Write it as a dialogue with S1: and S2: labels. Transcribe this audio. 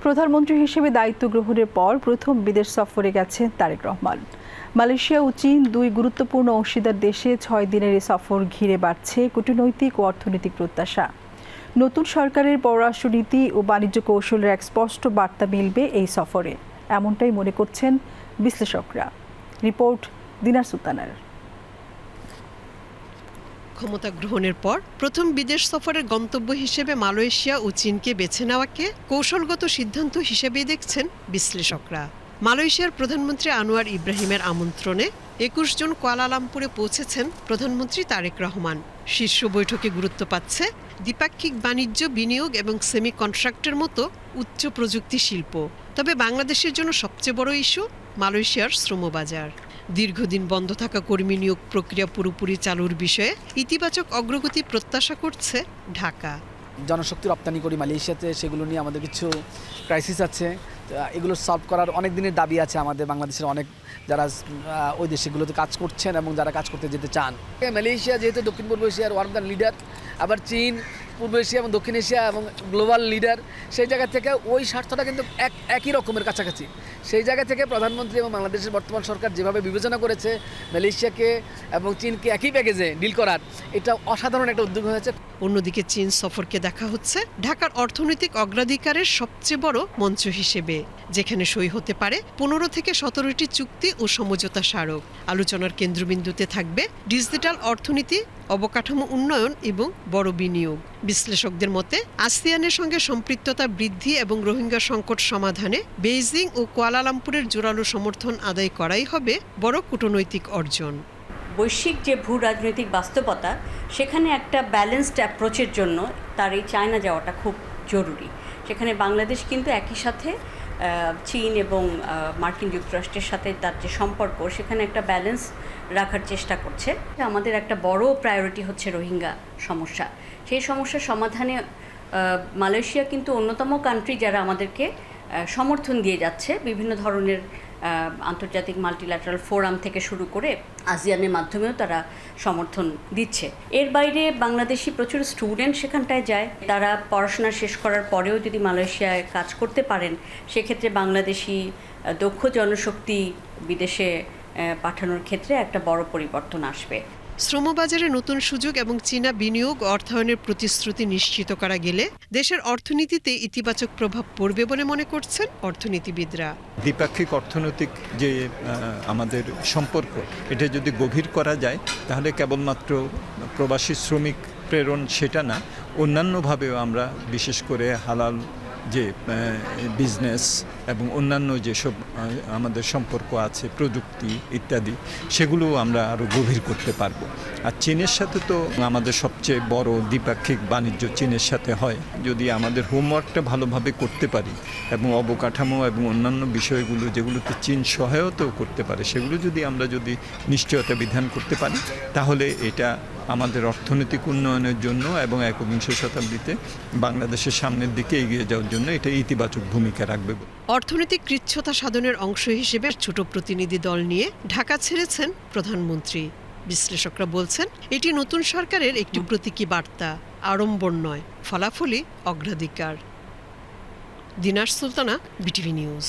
S1: প্রধানমন্ত্রী হিসেবে দায়িত্ব গ্রহণের পর প্রথম বিদেশ সফরে গেছেন তারেক রহমান। মালয়েশিয়া ও চীন দুই গুরুত্বপূর্ণ অংশীদার দেশে ৬ দিনের এই সফর ঘিরে বাড়ছে কূটনৈতিক ও অর্থনৈতিক প্রত্যাশা। নতুন সরকারের পররাষ্ট্রনীতি ও বাণিজ্য কৌশলের এক স্পষ্ট বার্তা মিলবে এই সফরে, এমনটাই মনে করছেন বিশ্লেষকরা। রিপোর্ট দিনার সুলতানার।
S2: ক্ষমতা গ্রহণের পর প্রথম বিদেশ সফরের গন্তব্য হিসেবে মালয়েশিয়া ও চীনকে বেছে নেওয়াকে কৌশলগত সিদ্ধান্ত হিসেবেই দেখছেন বিশ্লেষকরা। মালয়েশিয়ার প্রধানমন্ত্রী আনোয়ার ইব্রাহিমের আমন্ত্রণে ২১ জন কুয়ালালামপুরে পৌঁছেছেন প্রধানমন্ত্রী তারেক রহমান। শীর্ষ বৈঠকে গুরুত্ব পাচ্ছে দ্বিপাক্ষিক বাণিজ্য, বিনিয়োগ এবং সেমি কন্ট্রাক্টের মতো উচ্চ প্রযুক্তি শিল্প। তবে বাংলাদেশের জন্য সবচেয়ে বড় ইস্যু মালয়েশিয়ার শ্রমবাজার। দীর্ঘদিন বন্ধ থাকা কর্মী নিয়োগ প্রক্রিয়া পুরোপুরি চালুর বিষয়ে ইতিবাচক অগ্রগতি প্রত্যাশা করছে ঢাকা।
S3: জনশক্তি রপ্তানি করি মালয়েশিয়াতে, সেগুলো নিয়ে আমাদের কিছু ক্রাইসিস আছে। এগুলো সলভ করার অনেক দিনের দাবি আছে আমাদের বাংলাদেশের অনেক যারা ওই দেশগুলোতে কাজ করছেন এবং যারা কাজ করতে যেতে চান। মালয়েশিয়া যেহেতু দক্ষিণ পূর্ব এশিয়ার ওয়ান অফ দ্য লিডার, আবার চীন পূর্ব এশিয়া এবং দক্ষিণ এশিয়া এবং গ্লোবাল লিডার, সেই জায়গা থেকে ওই স্বার্থটা কিন্তু একই রকমের কাছাকাছি। সেই জায়গা থেকে প্রধানমন্ত্রী এবং বাংলাদেশের বর্তমান সরকার যেভাবে বিবেচনা করেছে মালয়েশিয়াকে এবং চীনকে একই প্যাকেজে ডিল করার, এটা অসাধারণ একটা উদ্যোগ হয়েছে।
S2: অন্যদিকে চীন সফরকে দেখা হচ্ছে ঢাকার অর্থনৈতিক অগ্রাধিকারের সবচেয়ে বড় মঞ্চ হিসেবে, যেখানে সই হতে পারে ১৫ থেকে ১৭টি চুক্তি ও সমঝোতা স্মারক। আলোচনার কেন্দ্রবিন্দুতে থাকবে ডিজিটাল অর্থনীতি, অবকাঠামো উন্নয়ন এবং বড় বিনিয়োগ। বিশ্লেষকদের মতে আসিয়ানের সঙ্গে সম্পৃক্ততা বৃদ্ধি এবং রোহিঙ্গা সংকট সমাধানে বেইজিং ও কুয়ালালামপুরের জোরালো সমর্থন আদায় করাই হবে বড় কূটনৈতিক অর্জন।
S4: বৈশ্বিক যে ভূ রাজনৈতিক বাস্তবতা, সেখানে একটা ব্যালেন্সড অ্যাপ্রোচের জন্য তার এই চায়না যাওয়াটা খুব জরুরি। সেখানে বাংলাদেশ কিন্তু একই সাথে চীন এবং মার্কিন যুক্তরাষ্ট্রের সাথে তার যে সম্পর্ক, সেখানে একটা ব্যালেন্স রাখার চেষ্টা করছে। আমাদের একটা বড় প্রায়োরিটি হচ্ছে রোহিঙ্গা সমস্যা। সেই সমস্যার সমাধানে মালয়েশিয়া কিন্তু অন্যতম কান্ট্রি যারা আমাদেরকে সমর্থন দিয়ে যাচ্ছে। বিভিন্ন ধরনের আন্তর্জাতিক মাল্টিল্যাটারাল ফোরাম থেকে শুরু করে আসিয়ানের মাধ্যমেও তারা সমর্থন দিচ্ছে। এর বাইরে বাংলাদেশি প্রচুর স্টুডেন্ট সেখানটায় যায়। তারা পড়াশোনা শেষ করার পরেও যদি মালয়েশিয়ায় কাজ করতে পারেন, সেক্ষেত্রে বাংলাদেশি দক্ষ জনশক্তি বিদেশে পাঠানোর ক্ষেত্রে একটা বড় পরিবর্তন আসবে।
S2: শ্রমবাজারে নতুন সুযোগ এবং চীনা বিনিয়োগ অর্থায়নের প্রতিশ্রুতি নিশ্চিত করা গেলে দেশের অর্থনীতিতে ইতিবাচক প্রভাব পড়বে বলে মনে করছেন অর্থনীতিবিদরা।
S5: দ্বিপাক্ষিক অর্থনৈতিক যে আমাদের সম্পর্ক, এটা যদি গভীর করা যায়, তাহলে কেবলমাত্র প্রবাসী শ্রমিক প্রেরণ সেটা না, অন্যান্যভাবেও আমরা বিশেষ করে হালাল যে বিজনেস এবং অন্যান্য যেসব আমাদের সম্পর্ক আছে, প্রযুক্তি ইত্যাদি, সেগুলো আমরা আরও গভীর করতে পারবো। আর চীনের সাথে তো আমাদের সবচেয়ে বড় দ্বিপাক্ষিক বাণিজ্য চীনের সাথে হয়। যদি আমাদের হোমওয়ার্কটা ভালোভাবে করতে পারি এবং অবকাঠামো এবং অন্যান্য বিষয়গুলো যেগুলোতে চীন সহায়তাও করতে পারে, সেগুলো আমরা যদি নিশ্চয়তা বিধান করতে পারি, তাহলে এটা আমাদের অর্থনৈতিক উন্নয়নের জন্য এবং একবিংশ শতাব্দীতে বাংলাদেশের সামনের দিকে এগিয়ে যাওয়ার জন্য এটা ইতিবাচক ভূমিকা রাখবে।
S2: অর্থনৈতিক কৃচ্ছ্রতা সাধনের অংশ হিসেবে ছোট প্রতিনিধি দল নিয়ে ঢাকা ছেড়েছেন প্রধানমন্ত্রী। বিশ্লেষকরা বলছেন এটি নতুন সরকারের একটি প্রতীকী বার্তা, আড়ম্বর নয়, ফলাফলই অগ্রাধিকার। দিনার সুলতানা, বিটিভি নিউজ।